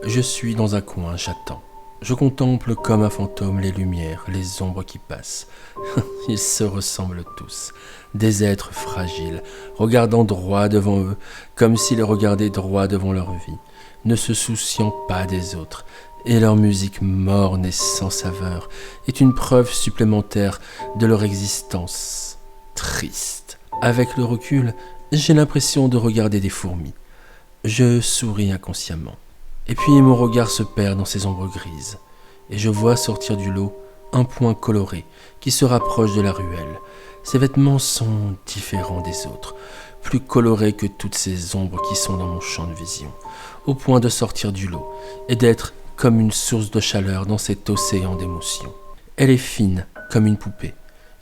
Je suis dans un coin, j'attends. Je contemple comme un fantôme les lumières, les ombres qui passent. Ils se ressemblent tous, des êtres fragiles, regardant droit devant eux, comme s'ils regardaient droit devant leur vie, ne se souciant pas des autres. Et leur musique morne et sans saveur est une preuve supplémentaire de leur existence triste. Avec le recul, j'ai l'impression de regarder des fourmis. Je souris inconsciemment. Et puis mon regard se perd dans ces ombres grises, et je vois sortir du lot un point coloré qui se rapproche de la ruelle. Ses vêtements sont différents des autres, plus colorés que toutes ces ombres qui sont dans mon champ de vision, au point de sortir du lot et d'être comme une source de chaleur dans cet océan d'émotions. Elle est fine comme une poupée,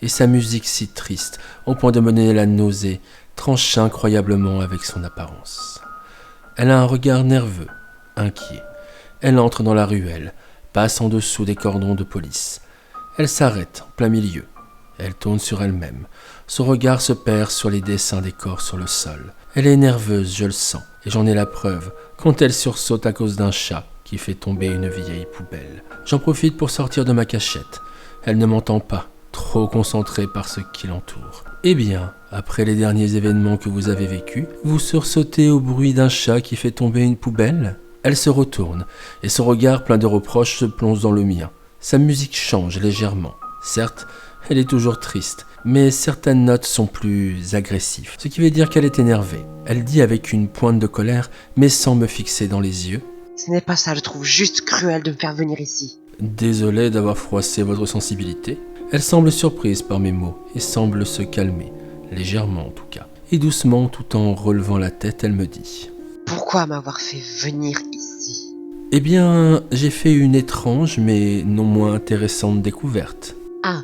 et sa musique si triste, au point de me donner la nausée, tranche incroyablement avec son apparence. Elle a un regard nerveux, inquiet. Elle entre dans la ruelle, passe en dessous des cordons de police. Elle s'arrête en plein milieu. Elle tourne sur elle-même. Son regard se perd sur les dessins des corps sur le sol. Elle est nerveuse, je le sens, et j'en ai la preuve, quand elle sursaute à cause d'un chat qui fait tomber une vieille poubelle. J'en profite pour sortir de ma cachette. Elle ne m'entend pas, trop concentrée par ce qui l'entoure. Eh bien, après les derniers événements que vous avez vécus, vous sursautez au bruit d'un chat qui fait tomber une poubelle ? Elle se retourne, et son regard plein de reproches se plonge dans le mien. Sa musique change légèrement. Certes, elle est toujours triste, mais certaines notes sont plus agressives, ce qui veut dire qu'elle est énervée. Elle dit avec une pointe de colère, mais sans me fixer dans les yeux. Ce n'est pas ça, je trouve juste cruel de me faire venir ici. Désolé d'avoir froissé votre sensibilité. Elle semble surprise par mes mots, et semble se calmer, légèrement en tout cas. Et doucement, tout en relevant la tête, elle me dit... Pourquoi m'avoir fait venir ici ? Eh bien, j'ai fait une étrange mais non moins intéressante découverte. Ah,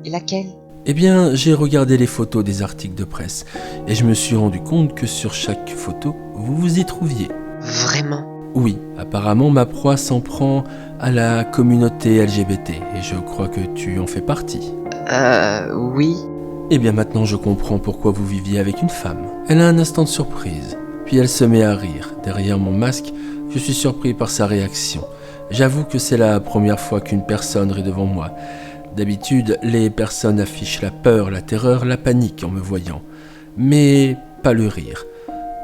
et laquelle ? Eh bien, j'ai regardé les photos des articles de presse et je me suis rendu compte que sur chaque photo, vous vous y trouviez. Vraiment ? Oui, apparemment ma proie s'en prend à la communauté LGBT et je crois que tu en fais partie. Oui. Eh bien maintenant je comprends pourquoi vous viviez avec une femme. Elle a un instant de surprise. Puis elle se met à rire. Derrière mon masque, je suis surpris par sa réaction. J'avoue que c'est la première fois qu'une personne rit devant moi. D'habitude, les personnes affichent la peur, la terreur, la panique en me voyant. Mais pas le rire.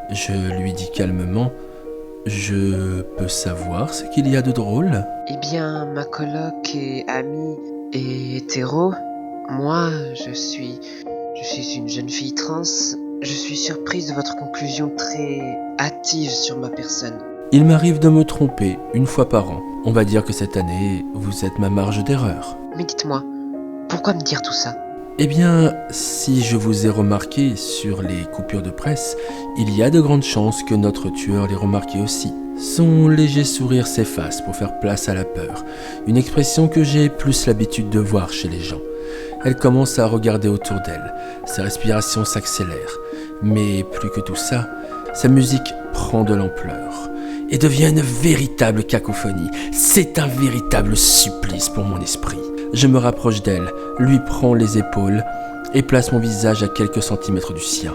Je lui dis calmement, « Je peux savoir ce qu'il y a de drôle ?» Eh bien, ma coloc est amie et hétéro. Moi, je suis une jeune fille trans. Je suis surprise de votre conclusion très hâtive sur ma personne. Il m'arrive de me tromper une fois par an. On va dire que cette année, vous êtes ma marge d'erreur. Mais dites-moi, pourquoi me dire tout ça ? Eh bien, si je vous ai remarqué sur les coupures de presse, il y a de grandes chances que notre tueur l'ait remarqué aussi. Son léger sourire s'efface pour faire place à la peur, une expression que j'ai plus l'habitude de voir chez les gens. Elle commence à regarder autour d'elle, sa respiration s'accélère, mais plus que tout ça, sa musique prend de l'ampleur et devient une véritable cacophonie. C'est un véritable supplice pour mon esprit. Je me rapproche d'elle, lui prends les épaules et place mon visage à quelques centimètres du sien.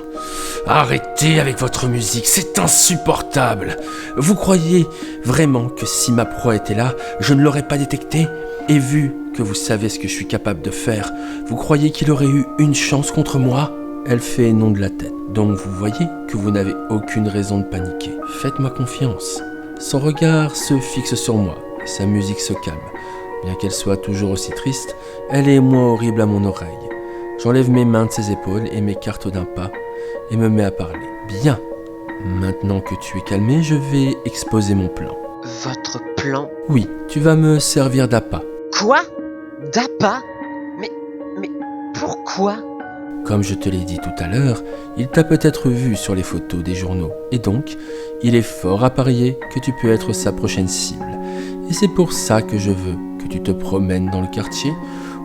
Arrêtez avec votre musique, c'est insupportable. Vous croyez vraiment que si ma proie était là, je ne l'aurais pas détectée ? Et vu que vous savez ce que je suis capable de faire, vous croyez qu'il aurait eu une chance contre moi ? Elle fait non de la tête. Donc vous voyez que vous n'avez aucune raison de paniquer. Faites-moi confiance. Son regard se fixe sur moi et sa musique se calme. Bien qu'elle soit toujours aussi triste, elle est moins horrible à mon oreille. J'enlève mes mains de ses épaules et m'écarte d'un pas et me mets à parler. Bien. Maintenant que tu es calmé, je vais exposer mon plan. Votre plan ? Oui, tu vas me servir d'appât. Quoi ? D'appât ? Mais pourquoi ? Comme je te l'ai dit tout à l'heure, il t'a peut-être vu sur les photos des journaux. Et donc, il est fort à parier que tu peux être sa prochaine cible. Et c'est pour ça que je veux que tu te promènes dans le quartier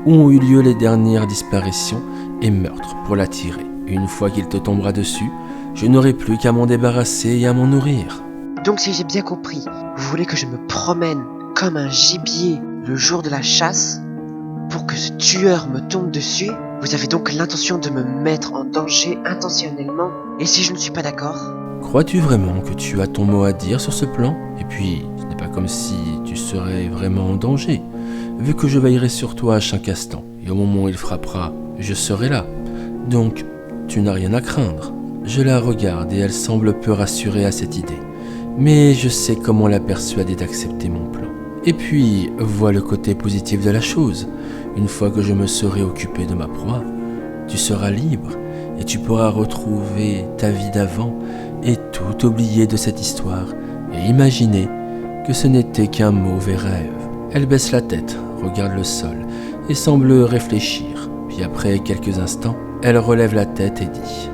où ont eu lieu les dernières disparitions et meurtres pour l'attirer. Une fois qu'il te tombera dessus, je n'aurai plus qu'à m'en débarrasser et à m'en nourrir. Donc si j'ai bien compris, vous voulez que je me promène comme un gibier le jour de la chasse pour que ce tueur me tombe dessus ? Vous avez donc l'intention de me mettre en danger intentionnellement ? Et si je ne suis pas d'accord ? Crois-tu vraiment que tu as ton mot à dire sur ce plan ? Et puis, ce n'est n'est pas comme si tu serais vraiment en danger, vu que je veillerai sur toi à chaque instant, et au moment où il frappera, je serai là. Donc, tu n'as rien à craindre. » Je la regarde et elle semble peu rassurée à cette idée. Mais je sais comment la persuader d'accepter mon plan. Et puis, vois le côté positif de la chose. Une fois que je me serai occupé de ma proie, tu seras libre et tu pourras retrouver ta vie d'avant et tout oublier de cette histoire et imaginer que ce n'était qu'un mauvais rêve. Elle baisse la tête, regarde le sol et semble réfléchir. Puis après quelques instants, elle relève la tête et dit: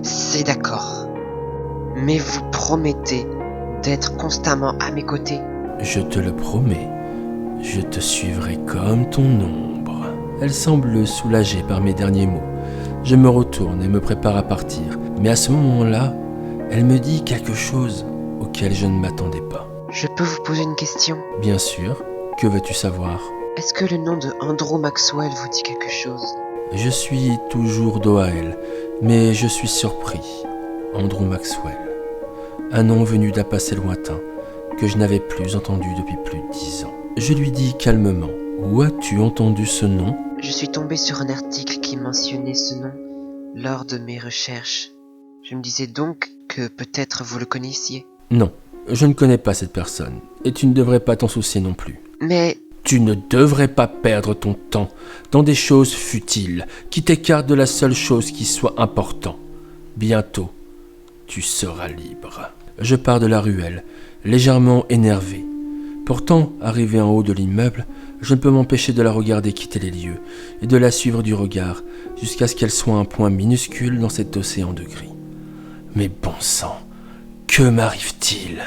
C'est d'accord. Mais vous promettez d'être constamment à mes côtés? Je te le promets, je te suivrai comme ton ombre. Elle semble soulagée par mes derniers mots. Je me retourne et me prépare à partir. Mais à ce moment-là, elle me dit quelque chose auquel je ne m'attendais pas. Je peux vous poser une question? Bien sûr, que veux-tu savoir? Est-ce que le nom de Andrew Maxwell vous dit quelque chose? Je suis toujours Doael, mais je suis surpris. Andrew Maxwell. Un nom venu d'un passé lointain, que je n'avais plus entendu depuis plus de 10 ans. Je lui dis calmement: où as-tu entendu ce nom? Je suis tombé sur un article qui mentionnait ce nom lors de mes recherches. Je me disais donc que peut-être vous le connaissiez. Non, je ne connais pas cette personne, et tu ne devrais pas t'en soucier non plus. Mais Tu ne devrais pas perdre ton temps dans des choses futiles qui t'écartent de la seule chose qui soit importante. Bientôt, tu seras libre. Je pars de la ruelle, légèrement énervé. Pourtant, arrivé en haut de l'immeuble, je ne peux m'empêcher de la regarder quitter les lieux et de la suivre du regard jusqu'à ce qu'elle soit un point minuscule dans cet océan de gris. Mais bon sang, que m'arrive-t-il ?